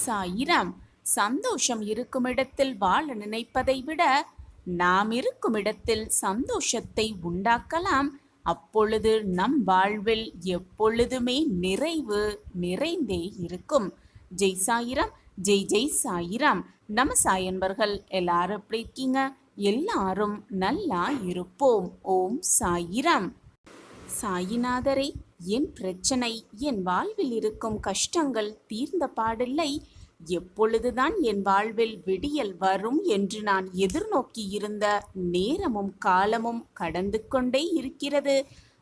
சாயிராம். சந்தோஷம் இருக்கும் இடத்தில் வாழ நினைப்பதை விட நாம் இருக்கும் இடத்தில் சந்தோஷத்தை உண்டாக்கலாம். அப்பொழுது நம் வாழ்வில் எப்பொழுதுமே நிறைவு நிறைந்தே இருக்கும். ஜெய் சாயிராம். ஜெய் ஜெய் சாயிராம். நம்ம சாயன்பர்கள் எல்லாரும் எப்படி இருக்கீங்க? எல்லாரும் நல்லா இருப்போம். ஓம் சாயிராம். சாயிநாதரே, என் பிரச்சனை, என் வாழ்வில் இருக்கும் கஷ்டங்கள் தீர்ந்த பாடில்லை. எப்பொழுதுதான் என் வாழ்வில் விடியல் வரும் என்று நான் எதிர்நோக்கி இருந்த நேரமும் காலமும் கடந்து கொண்டே இருக்கிறது.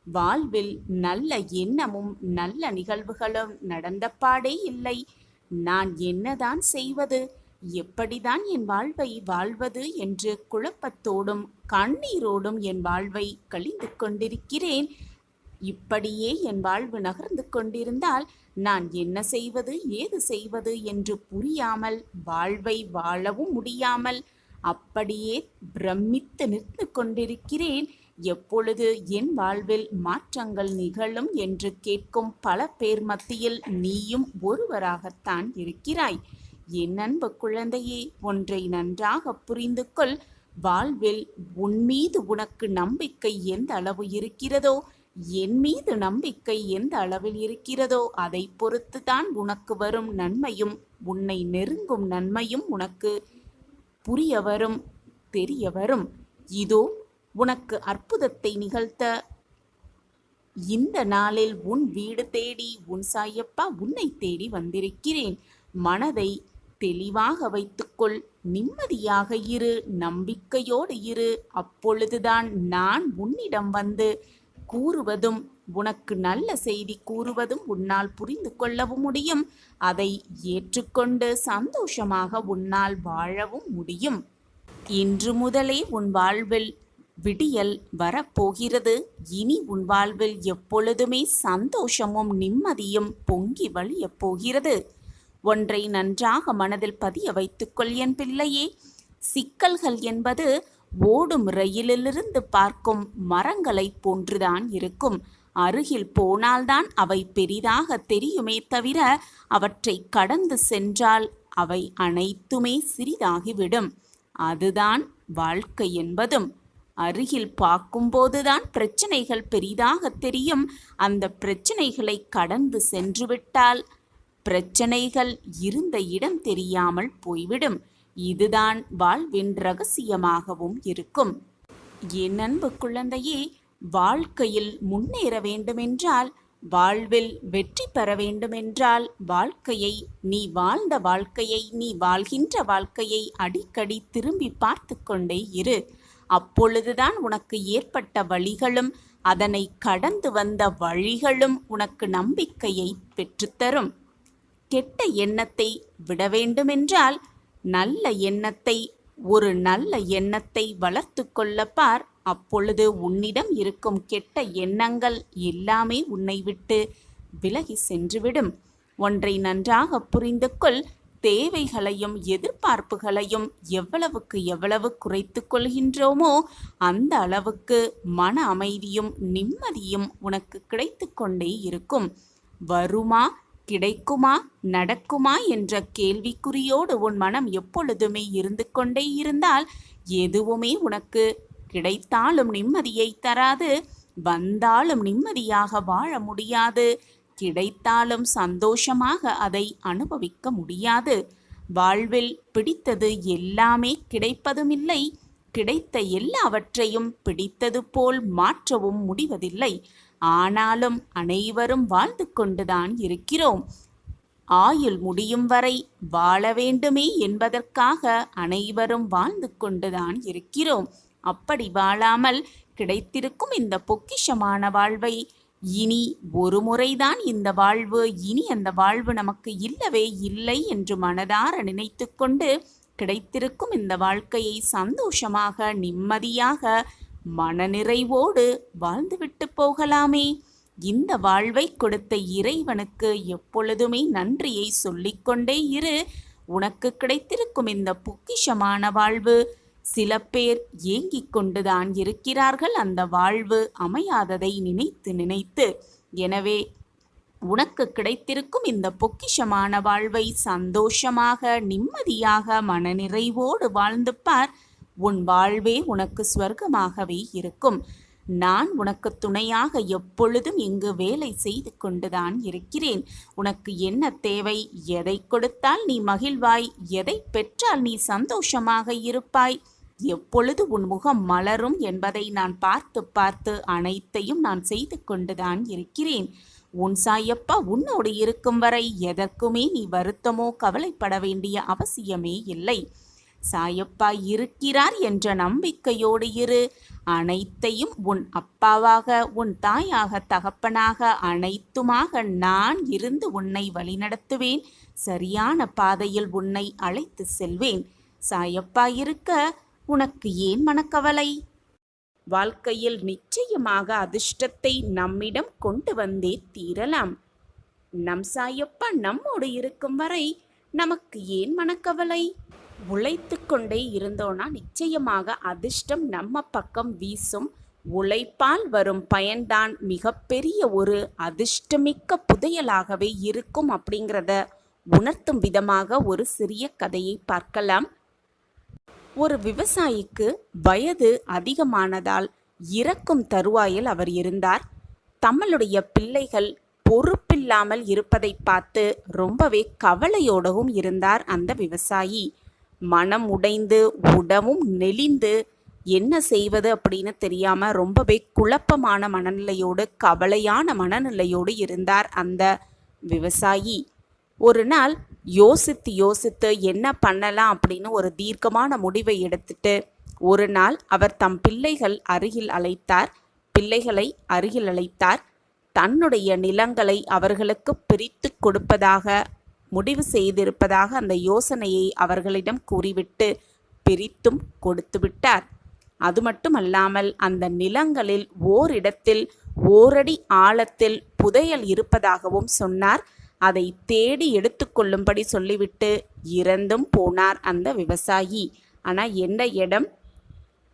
வாழ்வில் நல்ல எண்ணமும் நல்ல நிகழ்வுகளும் நடந்த பாடே இல்லை. நான் என்னதான் செய்வது, எப்படிதான் என் வாழ்வை வாழ்வது என்று குழப்பத்தோடும் கண்ணீரோடும் என் வாழ்வை கழிந்து கொண்டிருக்கிறேன். இப்படியே என் வாழ்வு நகர்ந்து கொண்டிருந்தால் நான் என்ன செய்வது, ஏது செய்வது என்று புரியாமல் வாழ்வை வாழவும் முடியாமல் அப்படியே பிரமித்து நின்று கொண்டிருக்கிறேன். எப்பொழுது என் வாழ்வில் மாற்றங்கள் நிகழும் என்று கேட்கும் பல பேர் மத்தியில் நீயும் ஒருவராகத்தான் இருக்கிறாய். என் அன்பு குழந்தையே, ஒன்றை நன்றாக புரிந்து கொள். வாழ்வில் உன் மீது உனக்கு நம்பிக்கை எந்த அளவு இருக்கிறதோ, என் மீது நம்பிக்கை எந்த அளவில் இருக்கிறதோ அதை பொறுத்து தான் உனக்கு வரும் நன்மையும் உன்னை நெருங்கும் நன்மையும் உனக்கு புரிய வரும், தெரிய வரும். இதோ உனக்கு அற்புதத்தை நிகழ்த்த இந்த நாளில் உன் வீடு தேடி உன் சாயப்பா உன்னை தேடி வந்திருக்கிறேன். மனதை தெளிவாக வைத்துக்கொள், நிம்மதியாக இரு, நம்பிக்கையோடு இரு. அப்பொழுதுதான் நான் உன்னிடம் வந்து கூறுவதும் உனக்கு நல்ல செய்தி கூறுவதும் உன்னால் புரிந்து கொள்ளவும் முடியும். அதை ஏற்றுக்கொண்டு சந்தோஷமாக உன்னால் வாழவும் முடியும். இன்று முதலே உன் வாழ்வில் விடியல் வரப்போகிறது. இனி உன் வாழ்வில் எப்பொழுதுமே சந்தோஷமும் நிம்மதியும் பொங்கி வழியப் போகிறது. ஒன்றை நன்றாக மனதில் பதிய வைத்துக்கொள் என் பிள்ளையே. சிக்கல்கள் என்பது ஓடும் ரயிலிலிருந்து பார்க்கும் மரங்களை போன்றுதான் இருக்கும். அருகில் போனால்தான் அவை பெரிதாக தெரியுமே தவிர அவற்றை கடந்து சென்றால் அவை அனைத்துமே சிறிதாகிவிடும். அதுதான் வாழ்க்கை என்பதும். அருகில் பார்க்கும்போதுதான் பிரச்சனைகள் பெரிதாக தெரியும். அந்த பிரச்சனைகளை கடந்து சென்றுவிட்டால் பிரச்சனைகள் இருந்த இடம் தெரியாமல் போய்விடும். இதுதான் வாழ்வின் ரகசியமாகவும் இருக்கும். என் அன்பு குழந்தையே, வாழ்க்கையில் முன்னேற வேண்டுமென்றால், வாழ்வில் வெற்றி பெற வேண்டுமென்றால், வாழ்க்கையை நீ வாழ்ந்த வாழ்க்கையை, நீ வாழ்கின்ற வாழ்க்கையை அடிக்கடி திரும்பி பார்த்து கொண்டே இரு. அப்பொழுதுதான் உனக்கு ஏற்பட்ட வழிகளும் அதனை கடந்து வந்த வழிகளும் உனக்கு நம்பிக்கையை பெற்றுத்தரும். கெட்ட எண்ணத்தை விட வேண்டுமென்றால் நல்ல எண்ணத்தை, ஒரு நல்ல எண்ணத்தை வளர்த்து கொள்ள பார். அப்பொழுது உன்னிடம் இருக்கும் கெட்ட எண்ணங்கள் எல்லாமே உன்னை விட்டு விலகி சென்றுவிடும். ஒன்றை நன்றாக புரிந்து கொள். தேவைகளையும் எதிர்பார்ப்புகளையும் எவ்வளவுக்கு எவ்வளவு குறைத்து கொள்கின்றோமோ அந்த அளவுக்கு மன அமைதியும் நிம்மதியும் உனக்கு கிடைத்து கொண்டே இருக்கும். வருமா, கிடைக்குமா, நடக்குமா என்ற கேள்விக்குறியோடு உன் மனம் எப்பொழுதுமே இருந்து கொண்டே இருந்தால் எதுவுமே உனக்கு கிடைத்தாலும் நிம்மதியை தராது, வந்தாலும் நிம்மதியாக வாழ முடியாது, கிடைத்தாலும் சந்தோஷமாக அதை அனுபவிக்க முடியாது. வாழ்வில் பிடித்தது எல்லாமே கிடைப்பதுமில்லை, கிடைத்த எல்லாவற்றையும் பிடித்தது போல் மாற்றவும் முடிவதில்லை. ஆனாலும் அனைவரும் வாழ்ந்து கொண்டுதான் இருக்கிறோம். ஆயுள் முடியும் வரை வாழ வேண்டுமே என்பதற்காக அனைவரும் வாழ்ந்து கொண்டுதான் இருக்கிறோம். அப்படி வாழாமல் கிடைத்திருக்கும் இந்த பொக்கிஷமான வாழ்வை இனி ஒரு முறைதான் இந்த வாழ்வு, இனி அந்த வாழ்வு நமக்கு இல்லவே இல்லை என்று மனதார நினைத்து கொண்டு கிடைத்திருக்கும் இந்த வாழ்க்கையை சந்தோஷமாக நிம்மதியாக மனநிறைவோடு வாழ்ந்துவிட்டு போகலாமே. இந்த வாழ்வை கொடுத்த இறைவனுக்கு எப்பொழுதுமே நன்றியை சொல்லிக்கொண்டே இரு. உனக்கு கிடைத்திருக்கும் இந்த பொக்கிஷமான வாழ்வு சில பேர் ஏங்கிக் கொண்டுதான் இருக்கிறார்கள் அந்த வாழ்வு அமையாததை நினைத்து நினைத்து. எனவே உனக்கு கிடைத்திருக்கும் இந்த பொக்கிஷமான வாழ்வை சந்தோஷமாக, நிம்மதியாக, மனநிறைவோடு வாழ்ந்து பார். உன் வாழ்வே உனக்கு ஸ்வர்க்கமாகவே இருக்கும். நான் உனக்கு துணையாக எப்பொழுதும் இங்கு வேலை செய்து கொண்டுதான் இருக்கிறேன். உனக்கு என்ன தேவை? எதை கொடுத்தால் நீ மகிழ்வாய்? எதை பெற்றால் நீ சந்தோஷமாக இருப்பாய்? எப்பொழுது உன் முகம் மலரும் என்பதை நான் பார்த்து பார்த்து அனைத்தையும் நான் செய்து கொண்டுதான் இருக்கிறேன். உன் சாயப்பா உன்னோடு இருக்கும் வரை எதற்குமே நீ வருத்தமோ கவலைப்பட வேண்டிய அவசியமே இல்லை. சாயப்பா இருக்கிறார் என்ற நம்பிக்கையோடு இரு. அனைத்தையும் உன் அப்பாவாக, உன் தாயாக, தகப்பனாக, அனைத்துமாக நான் இருந்து உன்னை வழிநடத்துவேன். சரியான பாதையில் உன்னை அழைத்து செல்வேன். சாயப்பா இருக்க உனக்கு ஏன் மனக்கவலை? வாழ்க்கையில் நிச்சயமாக அதிர்ஷ்டத்தை நம்மிடம் கொண்டு வந்தே தீரலாம். நம் சாயப்பா நம்மோடு இருக்கும் வரை நமக்கு ஏன் மனக்கவலை? உழைத்து கொண்டே இருந்தோன்னா நிச்சயமாக அதிர்ஷ்டம் நம்ம பக்கம் வீசும். உழைப்பால் வரும் பயன்தான் மிகப்பெரிய ஒரு அதிர்ஷ்டமிக்க புதையலாகவே இருக்கும் அப்படிங்கிறத உணர்த்தும் விதமாக ஒரு சிறிய கதையை பார்க்கலாம். ஒரு விவசாயிக்கு வயது அதிகமானதால் இறக்கும் தருவாயில் அவர் இருந்தார். தம்முடைய பிள்ளைகள் பொறுப்பில்லாமல் இருப்பதை பார்த்து ரொம்பவே கவலையோடவும் இருந்தார் அந்த விவசாயி. மனம் உடைந்து உடவும் நெளிந்து என்ன செய்வது அப்படின்னு தெரியாம ரொம்பவே குழப்பமான மனநிலையோடு, கவலையான மனநிலையோடு இருந்தார் அந்த விவசாயி. ஒரு நாள் யோசித்து என்ன பண்ணலாம் அப்படின்னு ஒரு தீர்க்கமான முடிவை எடுத்துட்டு ஒரு நாள் அவர் தம் பிள்ளைகளை அருகில் அழைத்தார். தன்னுடைய நிலங்களை அவர்களுக்கு பிரித்து கொடுப்பதாக முடிவு செய்திருப்பதாக அந்த யோசனையை அவர்களிடம் கூறிவிட்டு பிரித்தும் கொடுத்து விட்டார். அது மட்டுமல்லாமல் அந்த நிலங்களில் ஓரிடத்தில் ஓரடி ஆழத்தில் புதையல் இருப்பதாகவும் சொன்னார். அதை தேடி எடுத்துக்கொள்ளும்படி சொல்லிவிட்டு இறந்தும் போனார் அந்த விவசாயி. ஆனால் எந்த இடம்,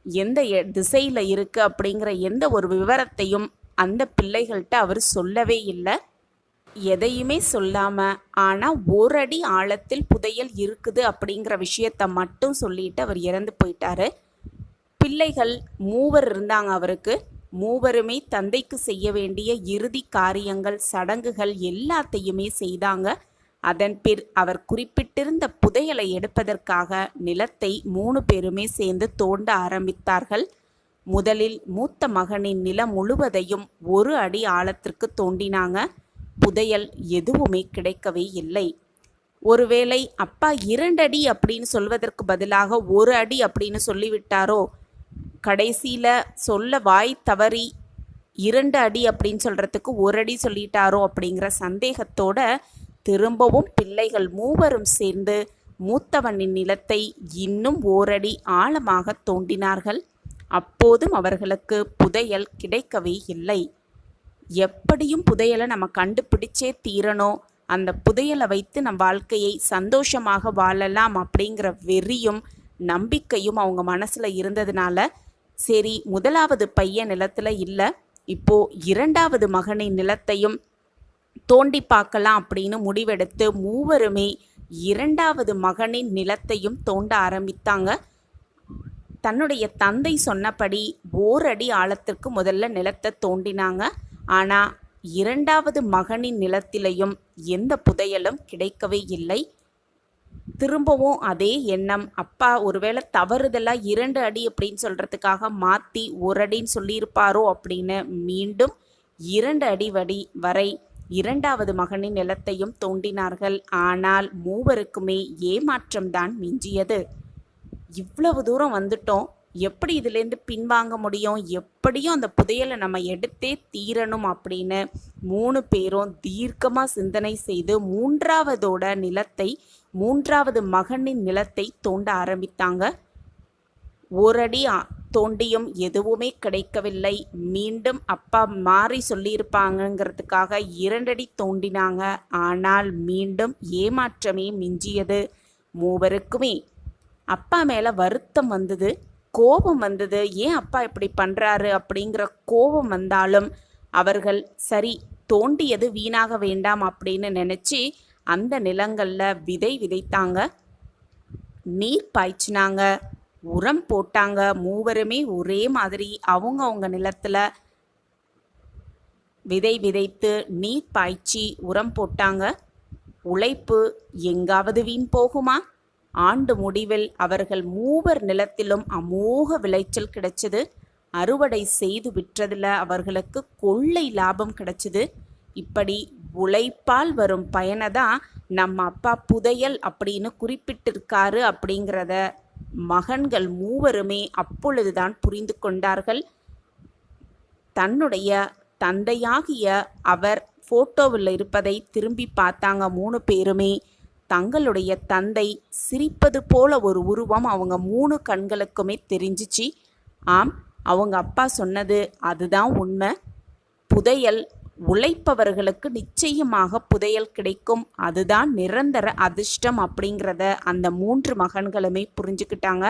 எந்த திசையில் இருக்குது அப்படிங்கிற எந்த ஒரு விவரத்தையும் அந்த பிள்ளைகள்கிட்ட அவர் சொல்லவே இல்லை. எதையுமே சொல்லாமல் ஆனால் ஓரடி ஆழத்தில் புதையல் இருக்குது அப்படிங்கிற விஷயத்தை மட்டும் சொல்லிட்டு அவர் இறந்து போயிட்டாரு. பிள்ளைகள் 3 இருந்தாங்க அவருக்கு. 3மே தந்தைக்கு செய்ய வேண்டிய இறுதி காரியங்கள், சடங்குகள் எல்லாத்தையுமே செய்தாங்க. அதன் பின் அவர் குறிப்பிட்டிருந்த புதையலை எடுப்பதற்காக நிலத்தை 3 பேருமே சேர்ந்து தோண்ட ஆரம்பித்தார்கள். முதலில் மூத்த மகனின் நிலம் முழுவதையும் 1 அடி ஆழத்திற்கு தோண்டினாங்க. புதையல் எதுவுமே கிடைக்கவே இல்லை. ஒருவேளை அப்பா 2 அடி அப்படின்னு சொல்வதற்கு பதிலாக 1 அடி அப்படின்னு சொல்லிவிட்டாரோ, கடைசியில் சொல்ல வாய் தவறி 2 அடி அப்படின்னு சொல்கிறதுக்கு 1 அடி சொல்லிட்டாரோ அப்படிங்கிற சந்தேகத்தோட திரும்பவும் பிள்ளைகள் 3 சேர்ந்து மூத்தவனின் நிலத்தை இன்னும் 1 அடி ஆழமாக தோண்டினார்கள். அப்போதும் அவர்களுக்கு புதையல் கிடைக்கவே இல்லை. எப்படியும் புதையலை நம்ம கண்டுபிடிச்சே தீரணும், அந்த புதையலை வைத்து நம் வாழ்க்கையை சந்தோஷமாக வாழலாம் அப்படிங்கிற வெறியும் நம்பிக்கையும் அவங்க மனசில் இருந்ததுனால, சரி முதலாவது பையன் நிலத்தில் இல்லை, இப்போது 2வது மகனின் நிலத்தையும் தோண்டி பார்க்கலாம் அப்படின்னு முடிவெடுத்து 3மே 2வது மகனின் நிலத்தையும் தோண்ட ஆரம்பித்தாங்க. தன்னுடைய தந்தை சொன்னபடி 1 அடி ஆழத்திற்கு முதல்ல நிலத்தை தோண்டினாங்க. ஆனால் 2வது மகனின் நிலத்திலையும் எந்த புதையலும் கிடைக்கவே இல்லை. திரும்பவும் அதே எண்ணம், அப்பா ஒருவேளை தவறுதலாக 2 அடி அப்படின்னு சொல்கிறதுக்காக மாற்றி 1 அடின்னு சொல்லியிருப்பாரோ அப்படின்னு மீண்டும் 2 அடி வரை 2வது மகனின் நிலத்தையும் தோண்டினார்கள். ஆனால் 3க்குமே ஏமாற்றம்தான் மிஞ்சியது. இவ்வளவு தூரம் வந்துட்டோம், எப்படி இதிலேருந்து பின்வாங்க முடியும்? எப்படியும் அந்த புதையலை நம்ம எடுத்தே தீரணும் அப்படின்னு 3 பேரும் தீர்க்கமாக சிந்தனை செய்து 3வது மகனின் நிலத்தை தோண்ட ஆரம்பித்தாங்க. 1 அடி தோண்டியும் எதுவுமே கிடைக்கவில்லை. மீண்டும் அப்பா மாறி சொல்லியிருப்பாங்கங்கிறதுக்காக 2 அடி தோண்டினாங்க. ஆனால் மீண்டும் ஏமாற்றமே மிஞ்சியது. 3க்குமே அப்பா மேலே வருத்தம் வந்தது, கோபம் வந்தது. ஏன் அப்பா இப்படி பண்ணுறாரு அப்படிங்கிற கோபம் வந்தாலும் அவர்கள் சரி தோண்டியது வீணாக வேண்டாம் அப்படின்னு நினச்சி அந்த நிலங்களில் விதை விதைத்தாங்க, நீர் பாய்ச்சினாங்க, உரம் போட்டாங்க. மூவருமே ஒரே மாதிரி அவங்க நிலத்தில் விதை விதைத்து நீர் பாய்ச்சி உரம் போட்டாங்க. உழைப்பு எங்காவது வீண் போகுமா? ஆண்டு முடிவில் அவர்கள் மூவர் நிலத்திலும் அமோக விளைச்சல் கிடைச்சது. அறுவடை செய்து விற்றதில் அவர்களுக்கு கொள்ளை லாபம் கிடைச்சது. இப்படி உழைப்பால் வரும் பயனை தான் நம்ம அப்பா புதையல் அப்படின்னு குறிப்பிட்டிருக்காரு அப்படிங்கிறத மகன்கள் மூவருமே அப்பொழுதுதான் புரிந்து கொண்டார்கள். தன்னுடைய தந்தையாகிய அவர் ஃபோட்டோவில் இருப்பதை திரும்பி பார்த்தாங்க. 3 பேருமே தங்களுடைய தந்தை சிரிப்பது போல ஒரு உருவம் அவங்க 3 கண்களுக்குமே தெரிஞ்சிச்சு. ஆம், அவங்க அப்பா சொன்னது அதுதான் உண்மை. புதையல் உழைப்பவர்களுக்கு நிச்சயமாக புதையல் கிடைக்கும், அதுதான் நிரந்தர அதிர்ஷ்டம் அப்படிங்கிறத அந்த 3 மகன்களுமே புரிஞ்சுக்கிட்டாங்க.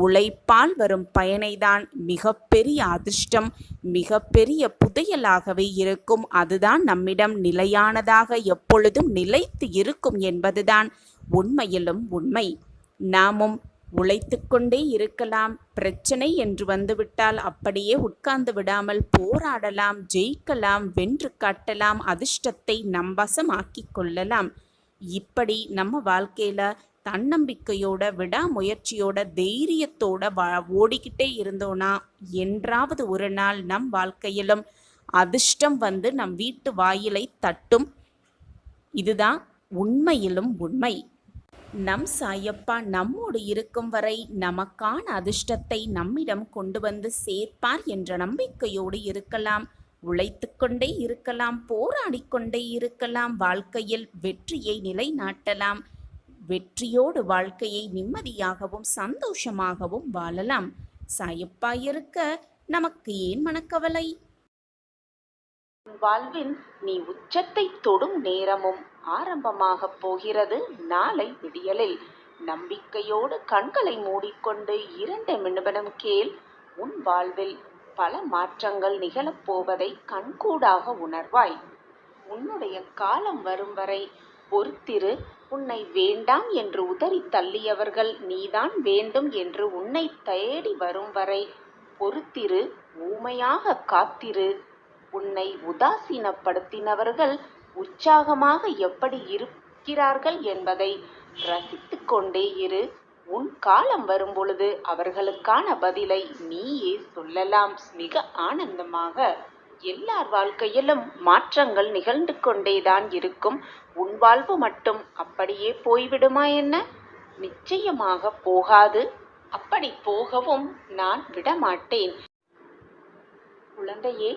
உழைப்பால் வரும் பயனை தான் மிகப்பெரிய அதிர்ஷ்டம், மிகப்பெரிய புதையலாகவே இருக்கும். அதுதான் நம்மிடம் நிலையானதாக எப்பொழுதும் நிலைத்து இருக்கும் என்பதுதான் உண்மையிலும் உண்மை. நாமும் உழைத்து கொண்டே இருக்கலாம். பிரச்சனை என்று வந்துவிட்டால் அப்படியே உட்கார்ந்து விடாமல் போராடலாம், ஜெயிக்கலாம், வென்று காட்டலாம், அதிர்ஷ்டத்தை நம் வசமாக்கி கொள்ளலாம். இப்படி நம்ம வாழ்க்கையில தன்னம்பிக்கையோட, விடாமுயற்சியோட, தைரியத்தோட ஓடிக்கிட்டே இருந்தோன்னா என்றாவது ஒரு நாள் நம் வாழ்க்கையிலும் அதிர்ஷ்டம் வந்து நம் வீட்டு வாயிலை தட்டும். இதுதான் உண்மையிலும் உண்மை. நம் சாயப்பா நம்மோடு இருக்கும் வரை நமக்கான அதிர்ஷ்டத்தை நம்மிடம் கொண்டு வந்து சேர்ப்பார் என்ற நம்பிக்கையோடு இருக்கலாம். உழைத்து கொண்டே இருக்கலாம், போராடிக்கொண்டே இருக்கலாம். வாழ்க்கையில் வெற்றியை நிலைநாட்டலாம். வெற்றியோடு வாழ்க்கையை நிம்மதியாகவும் சந்தோஷமாகவும் வாழலாம். சாயப்பா இருக்க நமக்கு ஏன் மனக்கவலை? வாழ்வில் நீ உச்சத்தை தொடும் நேரமும் ஆரம்பமாக போகிறது நாளை விடியலில். நம்பிக்கையோடு கண்களை மூடிக்கொண்டு 2 நிமிடம் கேள். உன் வாழ்வில் பல மாற்றங்கள் நிகழப்போவதை கண்கூடாக உணர்வாய். உன்னுடைய காலம் வரும் வரை பொறுத்திரு. உன்னை வேண்டாம் என்று உதறி தள்ளியவர்கள் நீதான் வேண்டும் என்று உன்னை தேடி வரும் வரை பொறுத்திரு. ஊமையாக காத்திரு. உன்னை உதாசீனப்படுத்தினவர்கள் உற்சாகமாக எப்படி இருக்கிறார்கள் என்பதை ரசித்து கொண்டே இரு. உன் காலம் வரும்பொழுது அவர்களுக்கான பதிலை நீயே சொல்லலாம் மிக ஆனந்தமாக. எல்லார் வாழ்க்கையிலும் மாற்றங்கள் நிகழ்ந்து கொண்டேதான் இருக்கும். உன் வாழ்வு மட்டும் அப்படியே போய்விடுமா என்ன? நிச்சயமாக போகாது. அப்படி போகவும் நான் விடமாட்டேன். குழந்தையே,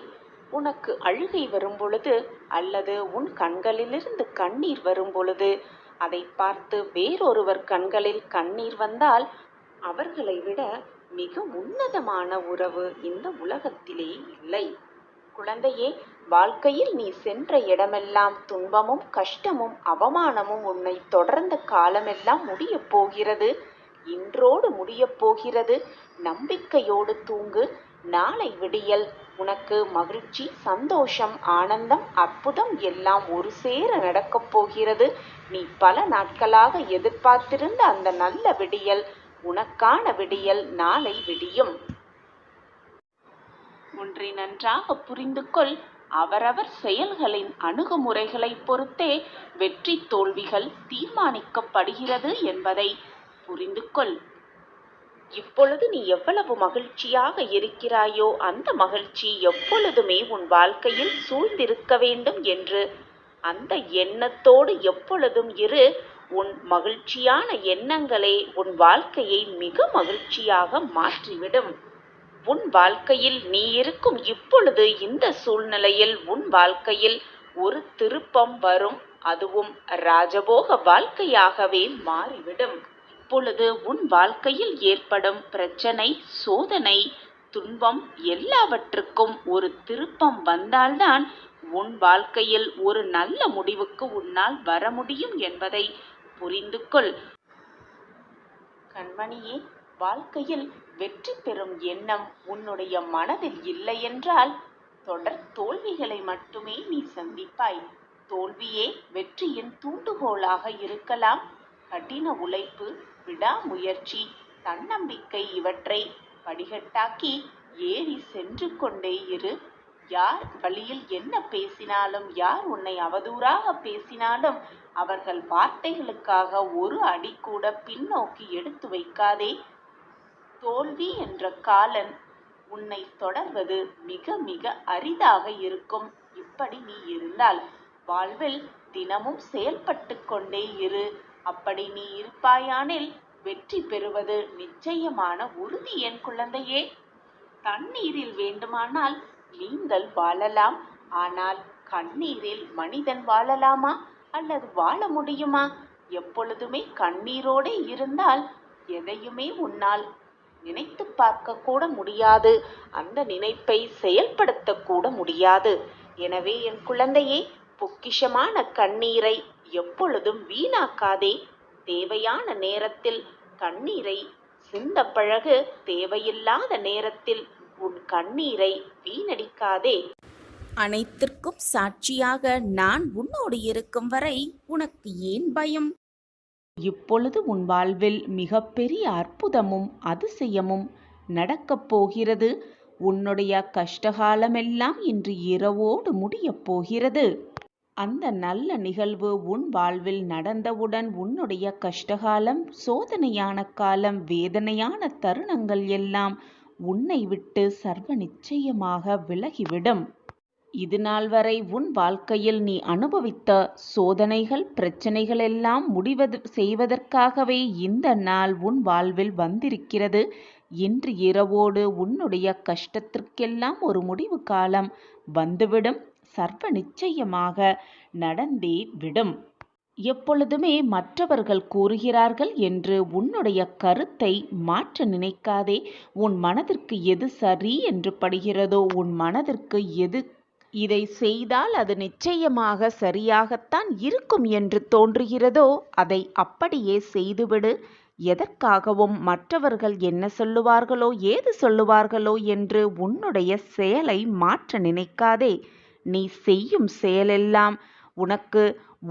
உனக்கு அழுகை வரும்பொழுது அல்லது உன் கண்களிலிருந்து கண்ணீர் வரும்பொழுது அதை பார்த்து வேறொருவர் கண்களில் கண்ணீர் வந்தால் அவர்களை விட மிக உன்னதமான உறவு இந்த உலகத்திலே இல்லை. குழந்தையே, வாழ்க்கையில் நீ சென்ற இடமெல்லாம் துன்பமும் கஷ்டமும் அவமானமும் உன்னை தொடர்ந்த காலமெல்லாம் முடியப் போகிறது. இன்றோடு முடியப் போகிறது. நம்பிக்கையோடு தூங்கு. நாளை விடியல் உனக்கு மகிழ்ச்சி, சந்தோஷம், ஆனந்தம், அற்புதம் எல்லாம் ஒரு சேர நடக்கப் போகிறது. நீ பல நாட்களாக எதிர்பார்த்திருந்த அந்த நல்ல விடியல், உனக்கான விடியல் நாளை விடியும். ஒன்றை நன்றாக புரிந்து கொள். அவரவர் செயல்களின் அணுகுமுறைகளை பொறுத்தே வெற்றி தோல்விகள் தீர்மானிக்கப்படுகிறது என்பதை புரிந்து கொள். இப்பொழுது நீ எவ்வளவு மகிழ்ச்சியாக இருக்கிறாயோ அந்த மகிழ்ச்சி எப்பொழுதுமே உன் வாழ்க்கையில் சூழ்ந்திருக்க வேண்டும் என்று அந்த எண்ணத்தோடு எப்பொழுதும் இரு. உன் மகிழ்ச்சியான எண்ணங்களே உன் வாழ்க்கையை மிக மகிழ்ச்சியாக மாற்றிவிடும். உன் வாழ்க்கையில் நீ இருக்கும் இப்பொழுது இந்த சூழ்நிலையில் உன் வாழ்க்கையில் ஒரு திருப்பம் வரும். அதுவும் ராஜபோக வாழ்க்கையாகவே மாறிவிடும். இப்பொழுது உன் வாழ்க்கையில் ஏற்படும் பிரச்சனை, சோதனை, துன்பம் எல்லாவற்றுக்கும் ஒரு திருப்பம் வந்தால்தான் உன் வாழ்க்கையில் ஒரு நல்ல முடிவுக்கு உன்னால் வர முடியும் என்பதை புரிந்து கொள். கண்மணியே, வாழ்க்கையில் வெற்றி பெறும் எண்ணம் உன்னுடைய மனதில் இல்லை என்றால் தொடர் தோல்வி தோல்விகளை மட்டுமே நீ சந்திப்பாய். தோல்வியே வெற்றியின் தூண்டுகோலாக இருக்கலாம். கடின உழைப்பு, விடாமுயற்சி, தன்னம்பிக்கை இவற்றை படிகட்டாக்கி ஏறி சென்று கொண்டே இரு. யார் வழியில் என்ன பேசினாலும், யார் உன்னை அவதூறாக பேசினாலும் அவர்கள் வார்த்தைகளுக்காக ஒரு அடி கூட பின்னோக்கி எடுத்து வைக்காதே. தோல்வி என்ற காலன் உன்னை தொடர்வது மிக மிக அரிதாக இருக்கும். இப்படி நீ இருந்தால் வாழ்வில் தினமும் செயல்பட்டு கொண்டே இரு. அப்படி நீ இருப்பாயானில் வெற்றி பெறுவது நிச்சயமான உறுதி என் குழந்தையே. தண்ணீரில் வேண்டுமானால் நீங்கள் வாழலாம். ஆனால் கண்ணீரில் மனிதன் வாழலாமா அல்லது வாழ முடியுமா? எப்பொழுதுமே கண்ணீரோடு இருந்தால் எதையுமே உன்னால் நினைத்து பார்க்க கூட முடியாது. அந்த நினைப்பை செயல்படுத்த கூட முடியாது. எனவே என் குழந்தையே, பொக்கிஷமான கண்ணீரை எப்பொழுதும் வீணாக்காதே. தேவையான நேரத்தில் கண்ணீரை சிந்த பழகு. தேவையில்லாத நேரத்தில் உன் கண்ணீரை வீணடிக்காதே. அனைத்திற்கும் சாட்சியாக நான் உன்னோடு இருக்கும் வரை உனக்கு ஏன் பயம்? இப்பொழுது உன் வாழ்வில் மிகப்பெரிய அற்புதமும் அதிசயமும் நடக்கப் போகிறது. உன்னுடைய கஷ்டகாலமெல்லாம் இன்று இரவோடு முடியப் போகிறது. அந்த நல்ல நிகழ்வு உன் வாழ்வில் நடந்தவுடன் உன்னுடைய கஷ்டகாலம், சோதனையான காலம், வேதனையான தருணங்கள் எல்லாம் உன்னை விட்டு சர்வ நிச்சயமாக விலகிவிடும். இதுநாள் வரை உன் வாழ்க்கையில் நீ அனுபவித்த சோதனைகள், பிரச்சனைகள் எல்லாம் செய்வதற்காகவே இந்த நாள் உன் வாழ்வில் வந்திருக்கிறது. இன்று இரவோடு உன்னுடைய கஷ்டத்திற்கெல்லாம் ஒரு முடிவு காலம் வந்துவிடும். சர்வ நிச்சயமாக நடந்தே விடும். எப்பொழுதுமே மற்றவர்கள் கூறுகிறார்கள் என்று உன்னுடைய கருத்தை மாற்ற நினைக்காதே. உன் மனதிற்கு எது சரி என்று படுகிறதோ, உன் மனதிற்கு எது இதை செய்தால் அது நிச்சயமாக சரியாகத்தான் இருக்கும் என்று தோன்றுகிறதோ அதை அப்படியே செய்துவிடு. எதற்காகவும் மற்றவர்கள் என்ன சொல்லுவார்களோ, ஏது சொல்லுவார்களோ என்று உன்னுடைய செயலை மாற்ற நினைக்காதே. நீ செய்யும் செயலெல்லாம் உனக்கு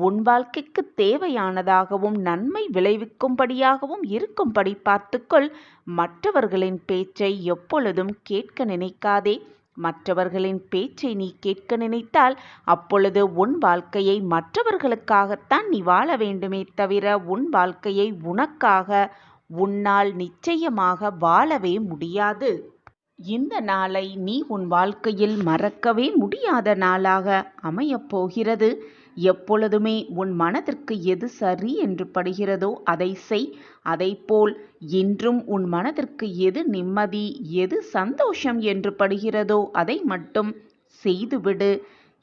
உன் வாழ்க்கைக்கு தேவையானதாகவும் நன்மை விளைவிக்கும்படியாகவும் இருக்கும்படி பார்த்துக்கொள். மற்றவர்களின் பேச்சை எப்பொழுதும் கேட்க நினைக்காதே. மற்றவர்களின் பேச்சை நீ கேட்க நினைத்தால் அப்பொழுது உன் வாழ்க்கையை மற்றவர்களுக்காகத்தான் நீ வாழ வேண்டுமே தவிர உன் வாழ்க்கையை உனக்காக உன்னால் நிச்சயமாக வாழவே முடியாது. இந்த நாளை நீ உன் வாழ்க்கையில் மறக்கவே முடியாத நாளாக அமையப் போகிறது. எப்பொழுதுமே உன் மனதிற்கு எது சரி என்று படுகிறதோ அதை செய். அதைப்போல் இன்றும் உன் மனதிற்கு எது நிம்மதி, எது சந்தோஷம் என்று படுகிறதோ அதை மட்டும் செய்துவிடு.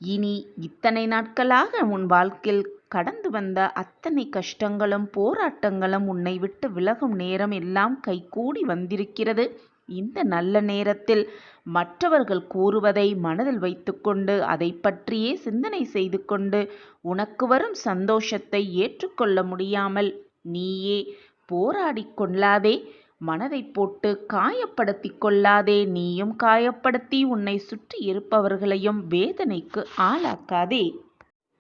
இனி இத்தனை நாட்களாக உன் வாழ்க்கையில் கடந்து வந்த அத்தனை கஷ்டங்களும் போராட்டங்களும் உன்னை விட்டு விலகும் நேரம் எல்லாம் கைகூடி வந்திருக்கிறது. இந்த நல்ல நேரத்தில் மற்றவர்கள் கூறுவதை மனதில் வைத்துக்கொண்டு அதை பற்றியே சிந்தனை செய்து கொண்டு உனக்கு வரும் சந்தோஷத்தை ஏற்றுக்கொள்ள முடியாமல் நீயே போராடி கொள்ளாதே. மனதை போட்டு காயப்படுத்தி கொள்ளாதே. நீயும் காயப்படுத்தி உன்னை சுற்றி இருப்பவர்களையும் வேதனைக்கு ஆளாக்காதே.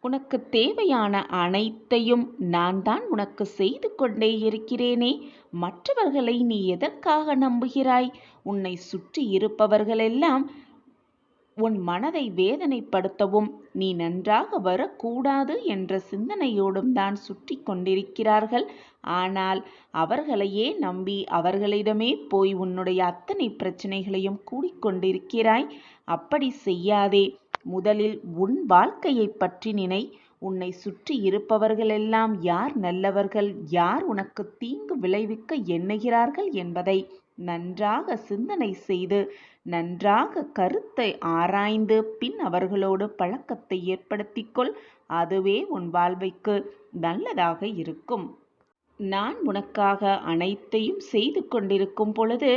உனக்கு தேவையான அனைத்தையும் நான் தான் உனக்கு செய்து கொண்டே இருக்கிறேனே. மற்றவர்களை நீ எதற்காக நம்புகிறாய்? உன்னை சுற்றி இருப்பவர்களெல்லாம் உன் மனதை வேதனைப்படுத்தவும் நீ நன்றாக வரக்கூடாது என்ற சிந்தனையோடும் தான் சுற்றி கொண்டிருக்கிறார்கள். ஆனால் அவர்களையே நம்பி அவர்களிடமே போய் உன்னுடைய அத்தனை பிரச்சனைகளையும் கூடிக்கொண்டிருக்கிறாய். அப்படி செய்யாதே. முதலில் உன் வாழ்க்கையை பற்றி நினை. உன்னை சுற்றி இருப்பவர்களெல்லாம் யார் நல்லவர்கள், யார் உனக்கு தீங்கு விளைவிக்க எண்ணுகிறார்கள் என்பதை நன்றாக சிந்தனை செய்து நன்றாக கருத்தை ஆராய்ந்து பின் அவர்களோடு பழக்கத்தை ஏற்படுத்திக்கொள். அதுவே உன் வாழ்வைக்கு நல்லதாக இருக்கும். நான் உனக்காக அனைத்தையும் செய்து கொண்டிருக்கும் பொழுது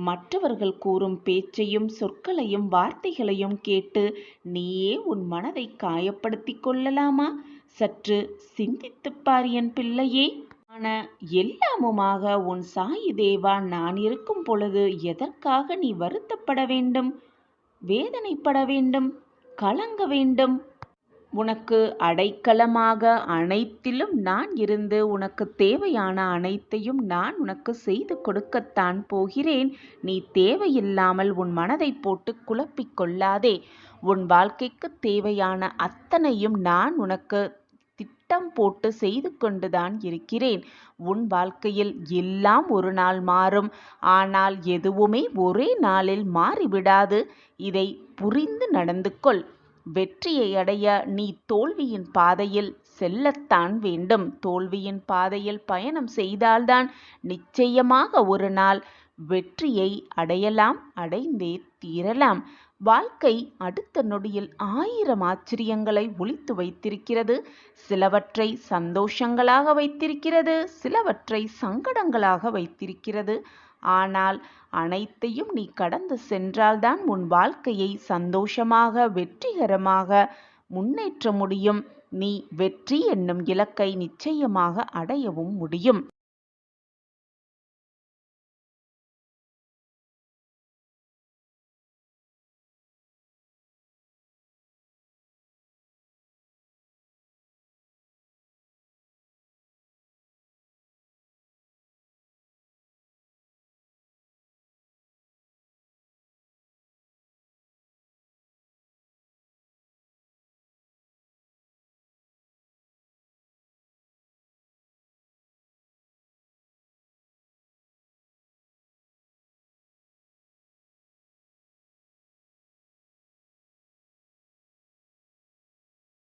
மற்றவர்கள் கூறும் பேச்சையும் சொற்களையும் வார்த்தைகளையும் கேட்டு நீயே உன் மனதை காயப்படுத்தி கொள்ளலாமா? சற்று சிந்தித்துப்பார் என் பிள்ளையே. ஆனால் எல்லாமுமாக உன் சாயி தேவா நான் இருக்கும் பொழுது எதற்காக நீ வருத்தப்பட வேண்டும், வேதனைப்பட வேண்டும்? கலங்க வேண்டும். உனக்கு அடைக்கலமாக அனைத்திலும் நான் இருந்து உனக்கு தேவையான அனைத்தையும் நான் உனக்கு செய்து கொடுக்கத்தான் போகிறேன். நீ தேவையில்லாமல் உன் மனதை போட்டு குழப்பிக் கொள்ளாதே. உன் வாழ்க்கைக்கு தேவையான அத்தனையும் நான் உனக்கு திட்டம் போட்டு செய்து கொண்டுதான் இருக்கிறேன். உன் வாழ்க்கையில் எல்லாம் ஒரு நாள் மாறும். ஆனால் எதுவுமே ஒரே நாளில் மாறிவிடாது. இதை புரிந்து நடந்து கொள். வெற்றியை அடைய நீ தோல்வியின் பாதையில் செல்லத்தான் வேண்டும். தோல்வியின் பாதையில் பயணம் செய்தால்தான் நிச்சயமாக ஒரு நாள் வெற்றியை அடையலாம், அடைந்தே தீரலாம். வாழ்க்கை அடுத்த நொடியில் 1000 ஆச்சரியங்களை ஒளித்து வைத்திருக்கிறது. சிலவற்றை சந்தோஷங்களாக வைத்திருக்கிறது, சிலவற்றை சங்கடங்களாக வைத்திருக்கிறது. ஆனால் அனைத்தையும் நீ கடந்து சென்றால்தான் உன் வாழ்க்கையை சந்தோஷமாக வெற்றிகரமாக முன்னேற்ற முடியும். நீ வெற்றி என்னும் இலக்கை நிச்சயமாக அடையவும் முடியும்.